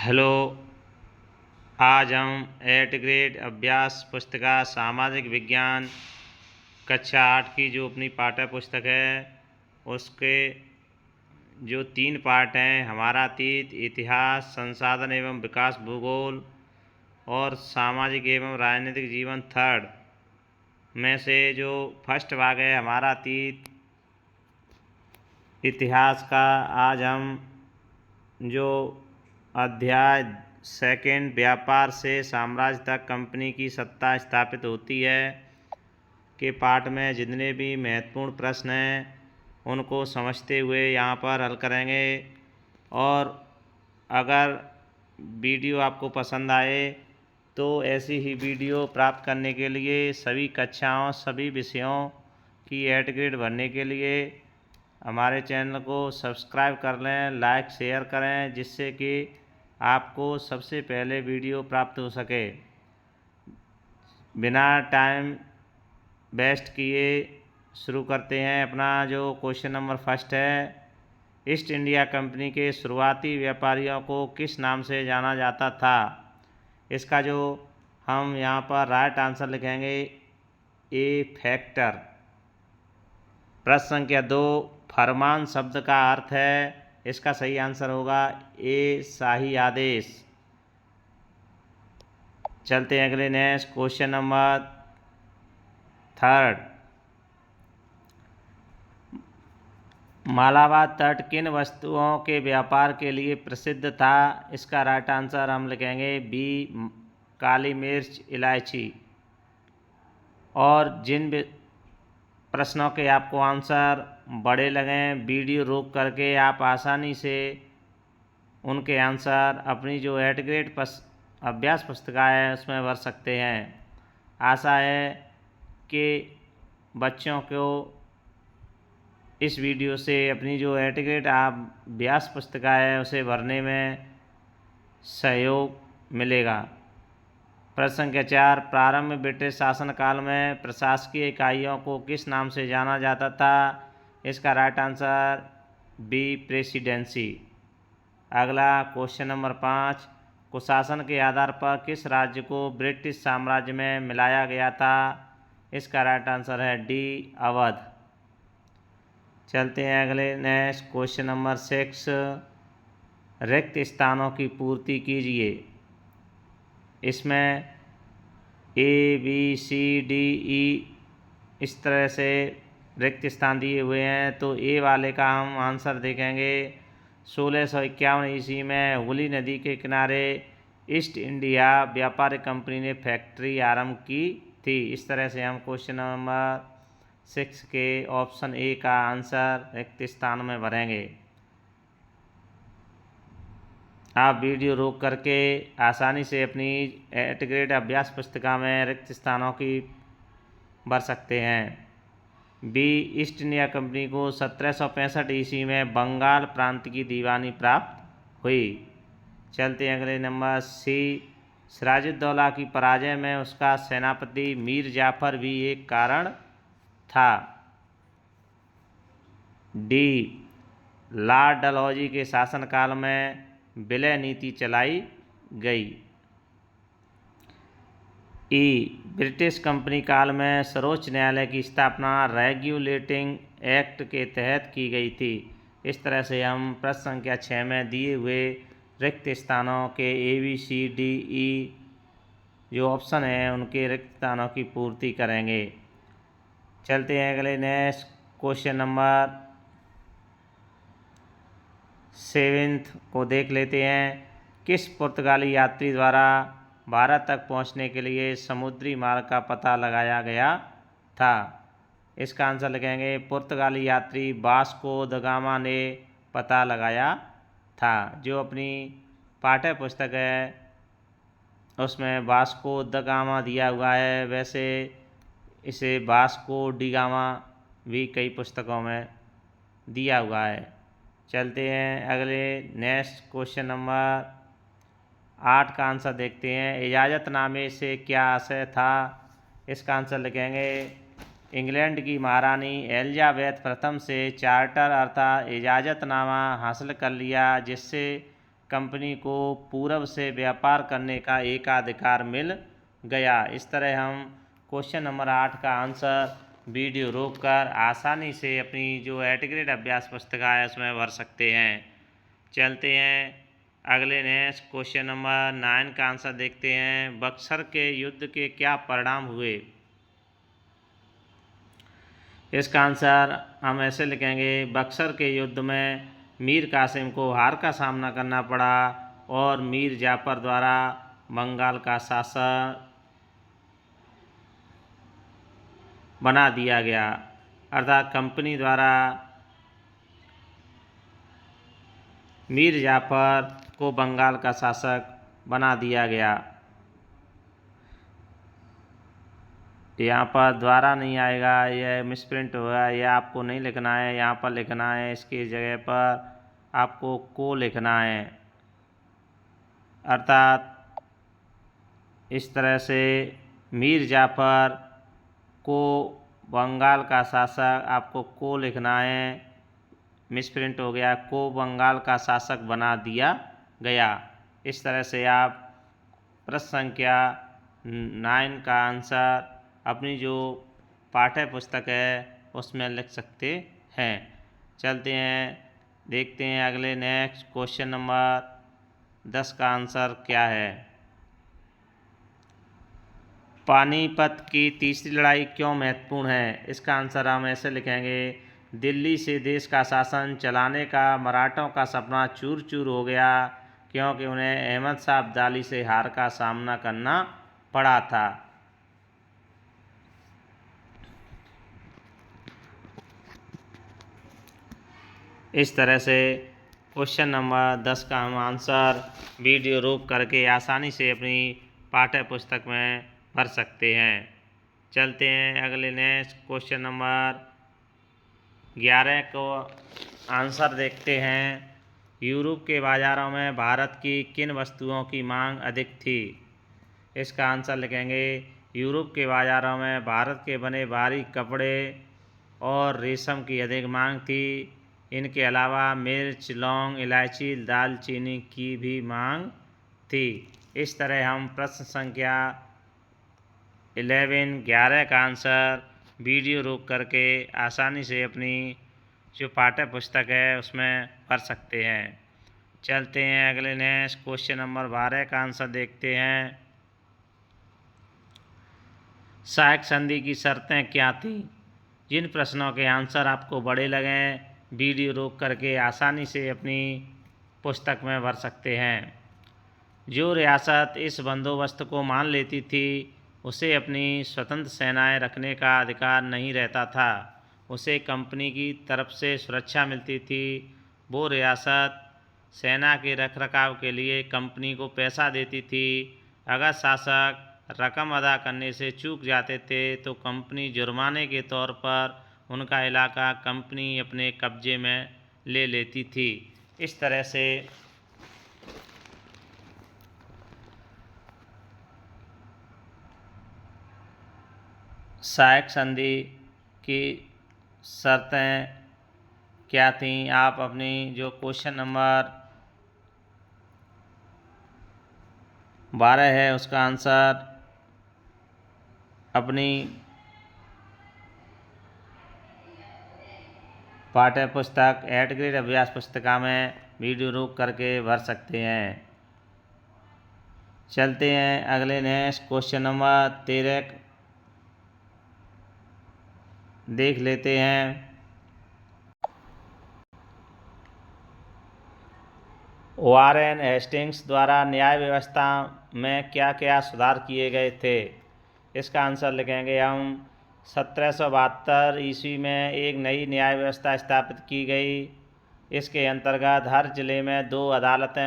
Hello. आज हम 8th grade अभ्यास पुस्तिका सामाजिक विज्ञान कक्षा 8 की जो अपनी पाठ्य पुस्तक है उसके जो 3 पार्ट हैं, हमारा अतीत, इतिहास, संसाधन एवं विकास, भूगोल और सामाजिक एवं राजनीतिक जीवन थर्ड में से जो फर्स्ट भाग है हमारा अतीत इतिहास का, आज हम जो अध्याय सेकेंड व्यापार से साम्राज्य तक कंपनी की सत्ता स्थापित होती है के पाठ में जितने भी महत्वपूर्ण प्रश्न हैं उनको समझते हुए यहाँ पर हल करेंगे। और अगर वीडियो आपको पसंद आए तो ऐसी ही वीडियो प्राप्त करने के लिए सभी कक्षाओं सभी विषयों की 8th ग्रेड भरने के लिए हमारे चैनल को सब्सक्राइब कर लें, लाइक शेयर करें, जिससे कि आपको सबसे पहले वीडियो प्राप्त हो सके। बिना टाइम वेस्ट किए शुरू करते हैं। अपना जो क्वेश्चन नंबर फर्स्ट है, ईस्ट इंडिया कंपनी के शुरुआती व्यापारियों को किस नाम से जाना जाता था। इसका जो हम यहाँ पर राइट आंसर लिखेंगे ए फैक्टर। प्रश्न संख्या 2, फरमान शब्द का अर्थ है, इसका सही आंसर होगा ए शाही आदेश। चलते हैं अगले next question number third, Malabar तट किन वस्तुओं के व्यापार के लिए प्रसिद्ध था। इसका राइट आंसर हम लिखेंगे बी काली मिर्च इलायची। और जिन प्रश्नों के आपको आंसर बड़े लगें, वीडियो रोक करके आप आसानी से उनके आंसर अपनी जो 8th ग्रेड अभ्यास पुस्तिका है उसमें भर सकते हैं। आशा है कि बच्चों को इस वीडियो से अपनी जो 8th ग्रेड अभ्यास पुस्तिका है उसे भरने में सहयोग मिलेगा। प्रश्न संख्या 4, प्रारंभ में ब्रिटिश शासनकाल में प्रशासकीय इकाइयों को किस नाम से जाना जाता था। इसका राइट आंसर बी प्रेसिडेंसी। अगला क्वेश्चन नंबर 5, कुशासन के आधार पर किस राज्य को ब्रिटिश साम्राज्य में मिलाया गया था। इसका राइट आंसर है डी अवध। चलते हैं अगले नेक्स्ट क्वेश्चन नंबर 6, रिक्त स्थानों की पूर्ति कीजिए। इसमें A B C D E इस तरह से रिक्त स्थान दिए हुए हैं, तो ए वाले का हम आंसर देखेंगे 1651 ईस्वी में हुगली नदी के किनारे ईस्ट इंडिया व्यापारिक कंपनी ने फैक्ट्री आरंभ की थी। इस तरह से हम क्वेश्चन नंबर 6 के ऑप्शन ए का आंसर रिक्त स्थान में भरेंगे। आप वीडियो रोक करके आसानी से अपनी 8th ग्रेड अभ्यास पुस्तिका में रिक्त स्थानों की भर सकते हैं। बी ईस्ट इंडिया कंपनी को 1765 ईस्वी में बंगाल प्रांत की दीवानी प्राप्त हुई। चलते हैं अगले नंबर सी, सिराजुद्दौला की पराजय में उसका सेनापति मीर जाफर भी एक कारण था। डी लॉर्ड डलहौजी के शासनकाल में विलय नीति चलाई गई। ई ब्रिटिश कंपनी काल में सर्वोच्च न्यायालय की स्थापना रेगुलेटिंग एक्ट के तहत की गई थी। इस तरह से हम प्रश्न संख्या 6 में दिए हुए रिक्त स्थानों के A B C D E जो ऑप्शन हैं उनके रिक्त स्थानों की पूर्ति करेंगे। चलते हैं अगले नेक्स्ट क्वेश्चन नंबर 7 को देख लेते हैं। किस पुर्तगाली यात्री द्वारा भारत तक पहुंचने के लिए समुद्री मार्ग का पता लगाया गया था। इसका आंसर लिखेंगे पुर्तगाली यात्री वास्को द गामा ने पता लगाया था। जो अपनी पाठ्य पुस्तक है उसमें वास्को द गामा दिया हुआ है, वैसे इसे वास्को डी गामा भी कई पुस्तकों में दिया हुआ है। चलते हैं अगले नेक्स्ट क्वेश्चन नंबर 8 का आंसर देखते हैं। इजाज़तनामे से क्या आशय था। इसका आंसर लिखेंगे इंग्लैंड की महारानी एलिजाबेथ प्रथम से चार्टर अर्थात इजाज़तनामा हासिल कर लिया, जिससे कंपनी को पूर्व से व्यापार करने का एकाधिकार मिल गया। इस तरह हम क्वेश्चन नंबर 8 का आंसर वीडियो रोककर आसानी से अपनी जो एटग्रेड अभ्यास पुस्तिका है उसमें भर सकते हैं। चलते हैं अगले नेक्स्ट क्वेश्चन नंबर 9 का आंसर देखते हैं। बक्सर के युद्ध के क्या परिणाम हुए? इसका आंसर हम ऐसे लिखेंगे, बक्सर के युद्ध में मीर कासिम को हार का सामना करना पड़ा और मीर जाफर द्वारा बंगाल का शासक बना दिया गया, अर्थात कंपनी द्वारा मीर जाफर को बंगाल का शासक बना दिया गया। यहाँ पर द्वारा नहीं आएगा, यह मिसप्रिंट होगा, यह आपको नहीं लिखना है, यहाँ पर लिखना है, इसकी जगह पर आपको को लिखना है। अर्थात इस तरह से मीर जाफर को बंगाल का शासक, आपको को लिखना है, मिसप्रिंट हो गया, को बंगाल का शासक बना दिया गया। इस तरह से आप प्रश्न संख्या 9 का आंसर अपनी जो पाठ्य पुस्तक है उसमें लिख सकते हैं। चलते हैं देखते हैं अगले नेक्स्ट क्वेश्चन नंबर 10 का आंसर क्या है। पानीपत की तीसरी लड़ाई क्यों महत्वपूर्ण है? इसका आंसर हम ऐसे लिखेंगे, दिल्ली से देश का शासन चलाने का मराठों का सपना चूर चूर हो गया क्योंकि उन्हें अहमद शाह अब्दाली से हार का सामना करना पड़ा था। इस तरह से क्वेश्चन नंबर 10 का हम आंसर वीडियो रोक करके आसानी से अपनी पाठ्य पुस्तक में भर सकते हैं। चलते हैं अगले नेक्स्ट क्वेश्चन नंबर 11 को आंसर देखते हैं। यूरोप के बाज़ारों में भारत की किन वस्तुओं की मांग अधिक थी? इसका आंसर लिखेंगे, यूरोप के बाज़ारों में भारत के बने भारी कपड़े और रेशम की अधिक मांग थी। इनके अलावा मिर्च, लौंग, इलायची, दालचीनी की भी मांग थी। इस तरह हम प्रश्न संख्या 11 का आंसर वीडियो रोक करके आसानी से अपनी जो पाठ्य पुस्तक है उसमें भर सकते हैं। चलते हैं अगले नेक्स्ट क्वेश्चन नंबर 12 का आंसर देखते हैं। सहायक संधि की शर्तें क्या थी? जिन प्रश्नों के आंसर आपको बड़े लगें वीडियो रोक करके आसानी से अपनी पुस्तक में भर सकते हैं। जो रियासत इस बंदोबस्त को मान लेती थी उसे अपनी स्वतंत्र सेनाएं रखने का अधिकार नहीं रहता था, उसे कंपनी की तरफ से सुरक्षा मिलती थी। वो रियासत सेना के रखरखाव के लिए कंपनी को पैसा देती थी। अगर शासक रकम अदा करने से चूक जाते थे तो कंपनी जुर्माने के तौर पर उनका इलाका कंपनी अपने कब्जे में ले लेती थी। इस तरह से सहायक संधि की शर्तें क्या थीं? आप अपनी जो क्वेश्चन नंबर 12 है उसका आंसर अपनी पाठ्य पुस्तक एटग्रेड अभ्यास पुस्तिका में वीडियो रोक करके भर सकते हैं। चलते हैं अगले नेक्स्ट क्वेश्चन नंबर 13 देख लेते हैं। वारेन हेस्टिंग्स द्वारा न्याय व्यवस्था में क्या क्या सुधार किए गए थे? इसका आंसर लिखेंगे हम, 1772 ईस्वी में एक नई न्याय व्यवस्था स्थापित की गई। इसके अंतर्गत हर जिले में 2 अदालतें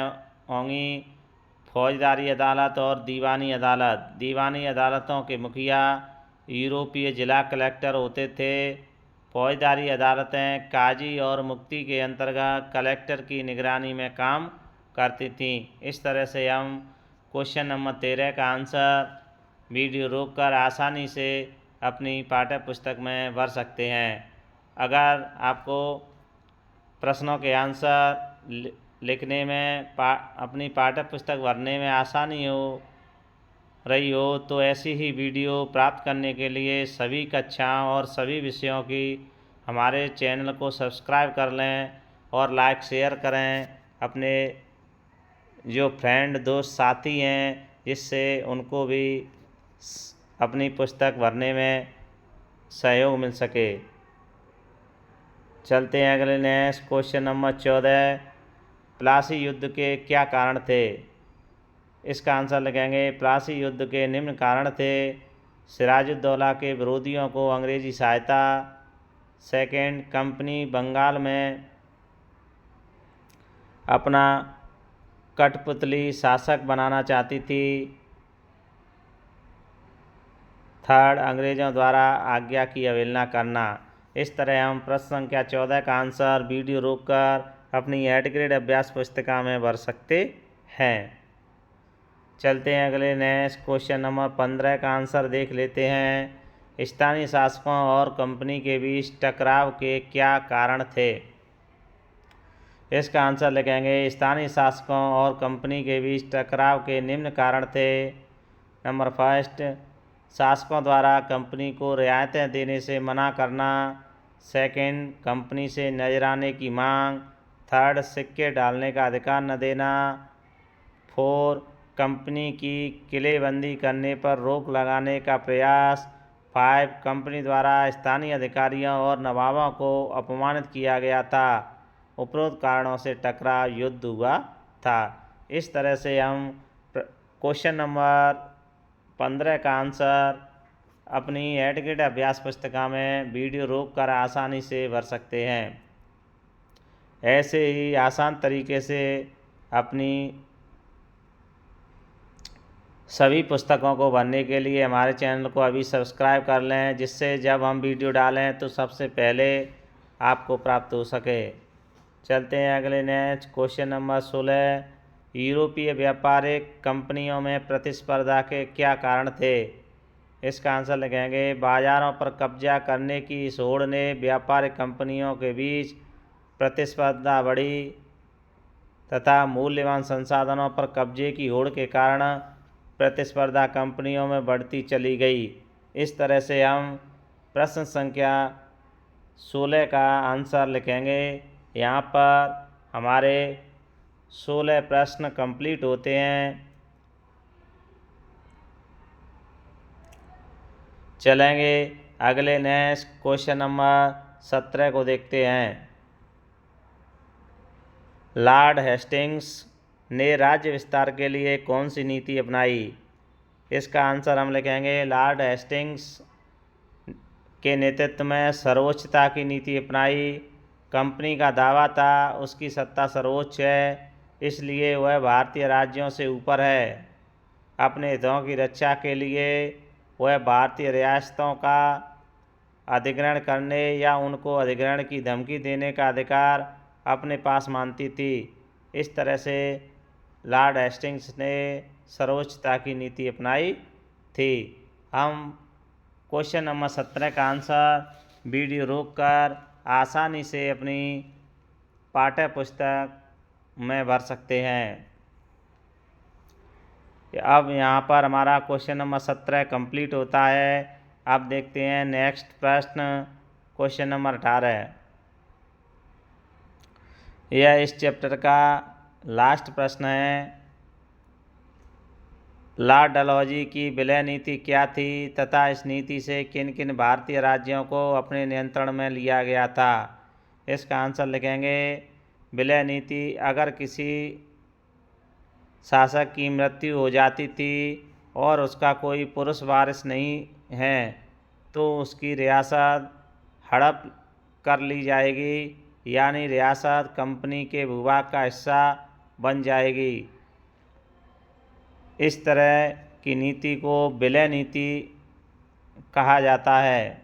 होंगी, फौजदारी अदालत और दीवानी अदालत। दीवानी अदालतों के मुखिया यूरोपीय जिला कलेक्टर होते थे। फौजदारी अदालतें काजी और मुफ्ती के अंतर्गत कलेक्टर की निगरानी में काम करती थीं। इस तरह से हम क्वेश्चन नंबर 13 का आंसर वीडियो रोककर आसानी से अपनी पाठ्य पुस्तक में भर सकते हैं। अगर आपको प्रश्नों के आंसर लिखने में अपनी पाठ्य पुस्तक भरने में आसानी हो रही हो तो ऐसी ही वीडियो प्राप्त करने के लिए सभी कक्षाओं और सभी विषयों की हमारे चैनल को सब्सक्राइब कर लें और लाइक शेयर करें अपने जो फ्रेंड दोस्त साथी हैं, जिससे उनको भी अपनी पुस्तक भरने में सहयोग मिल सके। चलते हैं अगले नेक्स्ट क्वेश्चन नंबर 14। प्लासी युद्ध के क्या कारण थे? इसका आंसर लिखेंगे प्लासी युद्ध के निम्न कारण थे। सिराजुद्दौला के विरोधियों को अंग्रेजी सहायता। सेकेंड, कंपनी बंगाल में अपना कठपुतली शासक बनाना चाहती थी। थर्ड, अंग्रेजों द्वारा आज्ञा की अवहेलना करना। इस तरह हम प्रश्न संख्या 14 का आंसर वीडियो रोककर अपनी एड ग्रेड अभ्यास पुस्तिका में भर सकते हैं। चलते हैं अगले नेक्स्ट क्वेश्चन नंबर 15 का आंसर देख लेते हैं। स्थानीय शासकों और कंपनी के बीच टकराव के क्या कारण थे? इसका आंसर लिखेंगे स्थानीय शासकों और कंपनी के बीच टकराव के निम्न कारण थे। नंबर फर्स्ट, शासकों द्वारा कंपनी को रियायतें देने से मना करना। सेकंड, कंपनी से नजराने की मांग। थर्ड, सिक्के डालने का अधिकार न देना। फोर, कंपनी की किलेबंदी करने पर रोक लगाने का प्रयास। 5, कंपनी द्वारा स्थानीय अधिकारियों और नवाबों को अपमानित किया गया था। उपरोक्त कारणों से टकराव युद्ध हुआ था। इस तरह से हम क्वेश्चन नंबर 15 का आंसर अपनी एड ग्रेड अभ्यास पुस्तिका में वीडियो रोककर आसानी से भर सकते हैं। ऐसे ही आसान तरीके से अपनी सभी पुस्तकों को भरने के लिए हमारे चैनल को अभी सब्सक्राइब कर लें, जिससे जब हम वीडियो डालें तो सबसे पहले आपको प्राप्त हो सके। चलते हैं अगले नेक्स्ट क्वेश्चन नंबर 16। यूरोपीय व्यापारिक कंपनियों में प्रतिस्पर्धा के क्या कारण थे? इसका आंसर लिखेंगे बाजारों पर कब्जा करने की इस होड़ ने व्यापारिक कंपनियों के बीच प्रतिस्पर्धा बढ़ी तथा मूल्यवान संसाधनों पर कब्जे की होड़ के कारण प्रतिस्पर्धा कंपनियों में बढ़ती चली गई। इस तरह से हम प्रश्न संख्या 16 का आंसर लिखेंगे। यहाँ पर हमारे 16 प्रश्न कंप्लीट होते हैं। चलेंगे अगले नेक्स्ट क्वेश्चन नंबर 17 को देखते हैं। लॉर्ड हेस्टिंग्स ने राज्य विस्तार के लिए कौन सी नीति अपनाई? इसका आंसर हम लिखेंगे लॉर्ड हेस्टिंग्स के नेतृत्व में सर्वोच्चता की नीति अपनाई। कंपनी का दावा था उसकी सत्ता सर्वोच्च है, इसलिए वह भारतीय राज्यों से ऊपर है। अपने हितों की रक्षा के लिए वह भारतीय रियासतों का अधिग्रहण करने या उनको अधिग्रहण की धमकी देने का अधिकार अपने पास मानती थी। इस तरह से लॉर्ड हेस्टिंग्स ने सर्वोच्चता की नीति अपनाई थी। हम क्वेश्चन नंबर 17 का आंसर वीडियो रोककर आसानी से अपनी पाठ्य पुस्तक में भर सकते हैं। अब यहाँ पर हमारा क्वेश्चन नंबर 17 कंप्लीट होता है। अब देखते हैं नेक्स्ट प्रश्न क्वेश्चन नंबर 18। यह इस चैप्टर का लास्ट प्रश्न है। लॉर्ड डलहौजी की विलय नीति क्या थी तथा इस नीति से किन किन भारतीय राज्यों को अपने नियंत्रण में लिया गया था? इसका आंसर लिखेंगे विलय नीति अगर किसी शासक की मृत्यु हो जाती थी और उसका कोई पुरुष वारिस नहीं है तो उसकी रियासत हड़प कर ली जाएगी, यानी रियासत कंपनी के भूभाग का हिस्सा बन जाएगी। इस तरह की नीति को विलय नीति कहा जाता है।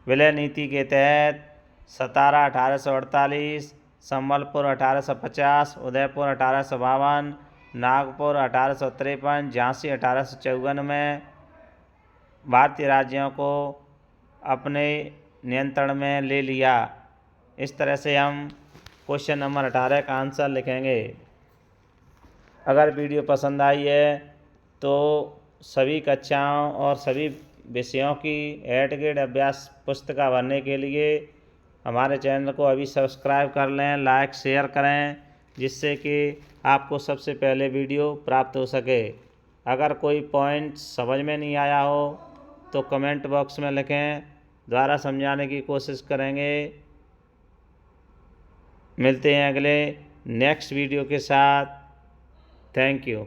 विलय नीति के तहत सतारा 1848, संबलपुर 1850, उदयपुर 1852, नागपुर 1853, झांसी 1854 में भारतीय राज्यों को अपने नियंत्रण में ले लिया। इस तरह से हम क्वेश्चन नंबर 18 का आंसर लिखेंगे। अगर वीडियो पसंद आई है तो सभी कक्षाओं और सभी विषयों की एट ग्रेड अभ्यास पुस्तिका भरने के लिए हमारे चैनल को अभी सब्सक्राइब कर लें, लाइक शेयर करें, जिससे कि आपको सबसे पहले वीडियो प्राप्त हो सके। अगर कोई पॉइंट समझ में नहीं आया हो तो कमेंट बॉक्स में लिखें, दोबारा समझाने की कोशिश करेंगे। मिलते हैं अगले नेक्स्ट वीडियो के साथ। Thank you.